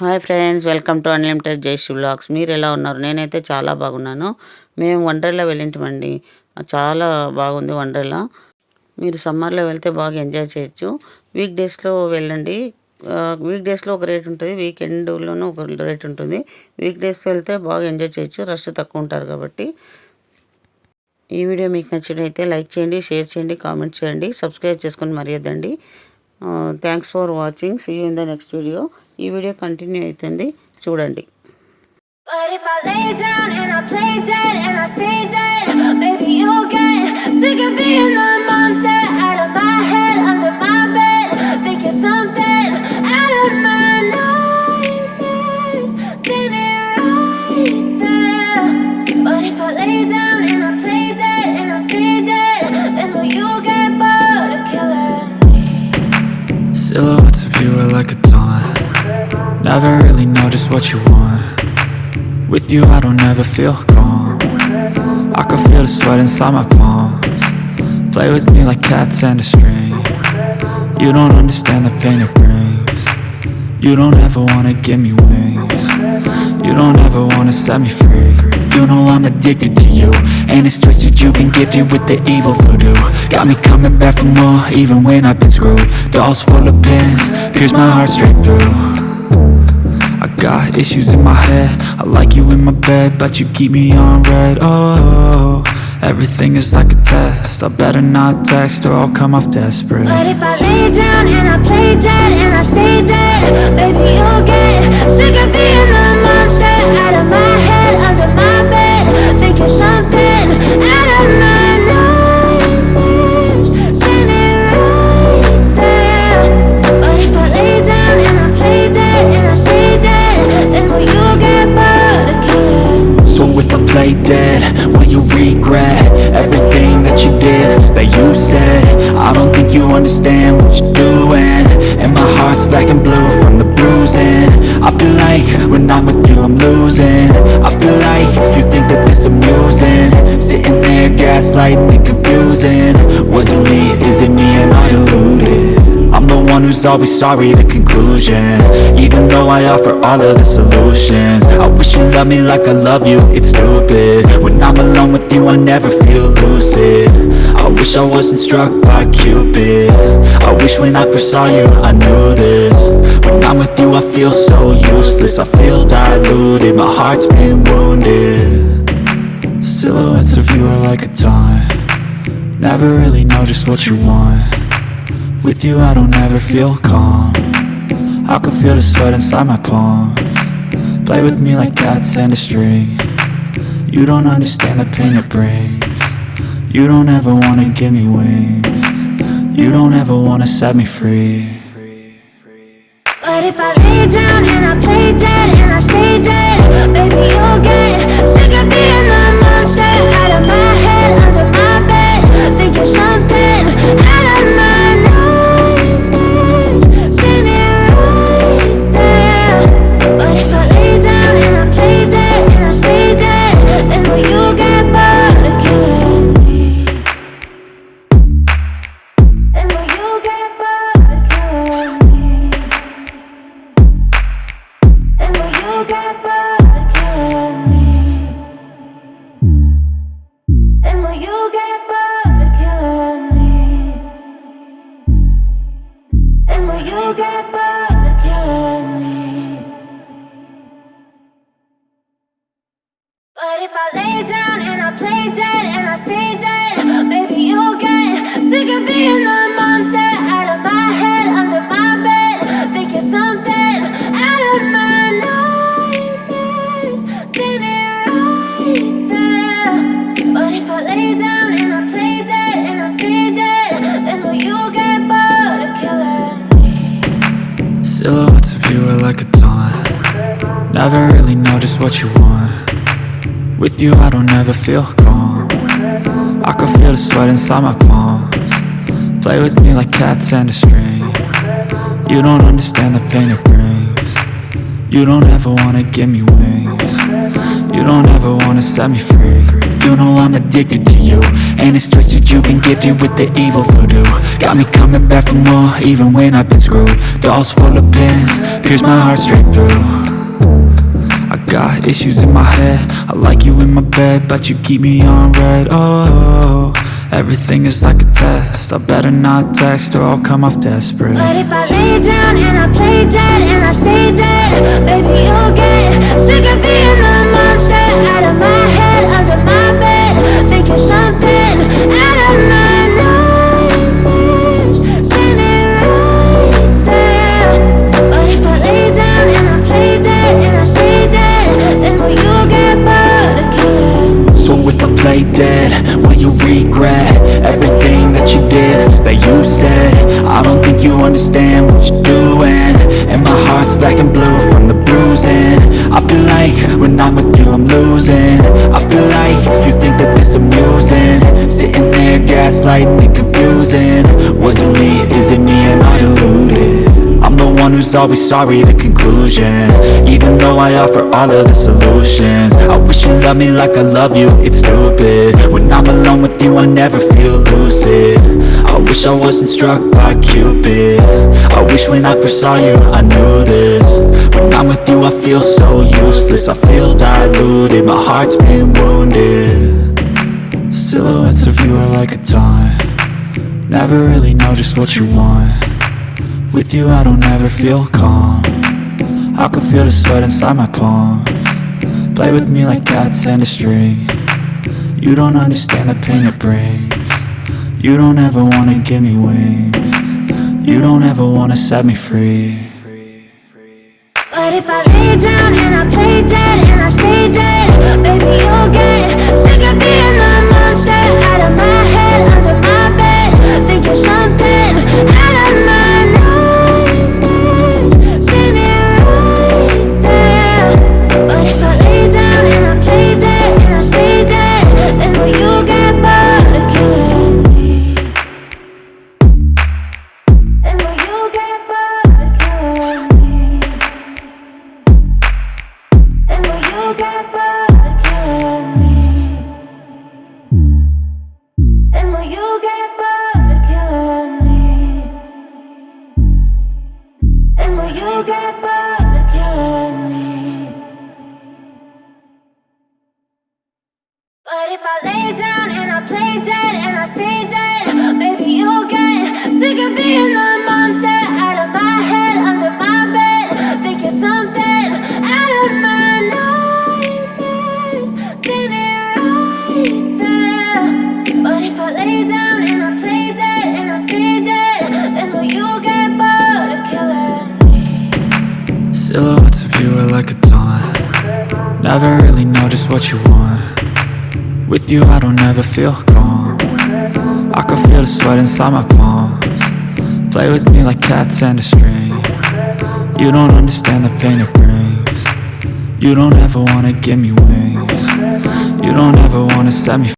Hi friends, welcome to unlimited Jayashree vlogs. మీరు ఎలా ఉన్నారు? నేనైతే చాలా బాగున్నాను. మేము వండర్లా వెళ్ళింటామండి. చాలా బాగుంది వండర్లా. మీరు సమ్మర్లో వెళ్తే బాగా ఎంజాయ్ చేయొచ్చు. వీక్ డేస్లో వెళ్ళండి. వీక్ డేస్లో ఒక రేట్ ఉంటుంది, వీకెండ్లోనూ ఒక రేట్ ఉంటుంది. వీక్ డేస్లో వెళ్తే బాగా ఎంజాయ్ చేయొచ్చు, రష్ తక్కువ ఉంటారు కాబట్టి. ఈ వీడియో మీకు నచ్చినట్లయితే లైక్ చేయండి, షేర్ చేయండి, కామెంట్ చేయండి, సబ్స్క్రైబ్ చేసుకొని మర్యాదండి. Thanks for watching. See you in the next video. ఈ వీడియో కంటిన్యూ అవుతుంది, చూడండి. But if I lay down and I play dead and I stay dead, baby you'll get sick of being the monster out of my head, under my bed. Think you're something out of my nightmares, standing right there. But if I lay down and I play dead and I stay dead, then will you get bored of killing me? Silhouettes of you are like a taunt. Never really know just what you want. With you I don't ever feel calm. I can feel the sweat inside my palms. Play with me like cats and a string. You don't understand the pain it brings. You don't ever wanna give me wings. You don't ever wanna set me free. You know I'm addicted to you, and it's twisted, you've been gifted with the evil voodoo. Got me coming back for more, even when I've been screwed. Dolls full of pins, pierce my heart straight through. I got issues in my head, I like you in my bed, but you keep me on red. Oh, everything is like a test, I better not text or I'll come off desperate. But if I lay down and I play dead and I stay dead, baby you'll get sick of being the monster out of my head, under my bed. Think you're something out of my nightmares, standing right there. But if I lay down and I play dead and I stay dead, then will you get bored of killing me? So if I play dead, will you regret everything that you did, that you said? I don't think you understand what you're doing, and my heart's black and blue from the bruising. I feel like when I'm with you I'm losing. I feel like you think that this amusing, sitting there gaslighting and confusing. Was it me? Is it me? Am I deluded? I'm the one who's always sorry, the conclusion. Even though I offer all of the solutions, I wish you loved me like I love you, it's stupid. When I'm alone with you I never feel lucid. I wish I wasn't struck by Cupid. I wish when I first saw you I knew this. When I'm with you I feel so useless, I feel diluted, my heart's been wounded. Silhouettes of you are like a taunt. Never really know just what you want. With you I don't ever feel calm. I can feel the sweat inside my palms. Play with me like cats and a string. You don't understand the pain it brings. You don't ever wanna give me wings. You don't ever wanna set me free. But if I lay down and I play dead and I stay dead, baby you'll get sick of being the monster out of my head, under my bed. Think you're something out of my nightmares, standing right there. But if I lay down and I play dead and I stay dead, then will you get bored of killing me? Then will you get bored of killing me? Then will you get bored of killing me? Then will you get bored of killing me? Then will you get bored of killing me? But if I lay down and I play dead and I stay dead, baby you'll get sick of being the monster out of my head, under my bed. Think you're something out of my nightmares, standing right there. But if I lay down and I play dead and I stay dead, then will you get bored of killing me? Silhouettes of you are like a taunt. Never really know just what you want. With you I don't ever feel calm. I can feel the sweat inside my palms. Play with me like cats and a string. You don't understand the pain it brings. You don't ever wanna give me wings. You don't ever wanna set me free. You know I'm addicted to you, and it's twisted, you've been gifted with the evil voodoo. Got me coming back for more, even when I've been screwed. Dolls full of pins, pierce my heart straight through. got issues in my head. I like you in my bed, but you keep me on red. Oh, everything is like a test. I better not text or I'll come off desperate. But if I lay down and I play dead and I stay dead, baby, you'll get sick of being the monster out of my head, under my bed, thinking something out of my nightmares, standing right there. But if I lay down and I play dead and I stay dead, then will you get bored of killing me? So if I play dead, will you regret everything that you did, that you said? I don't think you understand what you're doing, and my heart's black and blue from the bruising. I feel like when I'm with you I'm losing. I feel like you think that this amusing, sitting there gaslighting and confusing. Was it me? Is it me? Am I deluded? I'm the one who's always sorry, the conclusion, even though I offer all of the solutions. I wish you loved me like I love you, it's stupid. When I'm alone with you I never feel lucid. I wish I wasn't struck by Cupid. I wish when I first saw you I knew this. When I'm with you I feel so useless, I feel diluted, my heart's been wounded. Silhouettes of you are like a taunt, never really know just what you want. With you I don't ever feel calm, I can feel the sweat inside my palms. Play with me like cats and a string. You don't understand the pain it brings. You don't ever wanna give me wings. You don't ever wanna set me free. But if I lay down and I play dead and I stay dead, baby, you'll get sick of being the monster out of my head, under my bed, thinking something out of my nightmares, standing right there. But if I lay down and I play dead and I stay dead, then will you get bored of killing me? Then will you get bored of killing me? Then will you get bored of killing me? Then will you get bored of killing me? Then will you get bored of killing me? But if I lay down and I play dead and I stay dead, baby, you'll get sick of being the monster out of my head, under my bed, thinking something out of my nightmares, standing right there. But if I lay down and I play dead and I stay dead, then will you get bored of killing me? Silhouettes of you are like a taunt, never really know just what you want. With you I don't ever feel calm, I can feel the sweat inside my palms. Play with me like cats and a string. You don't understand the pain it brings. You don't ever wanna give me wings. You don't ever wanna set me free.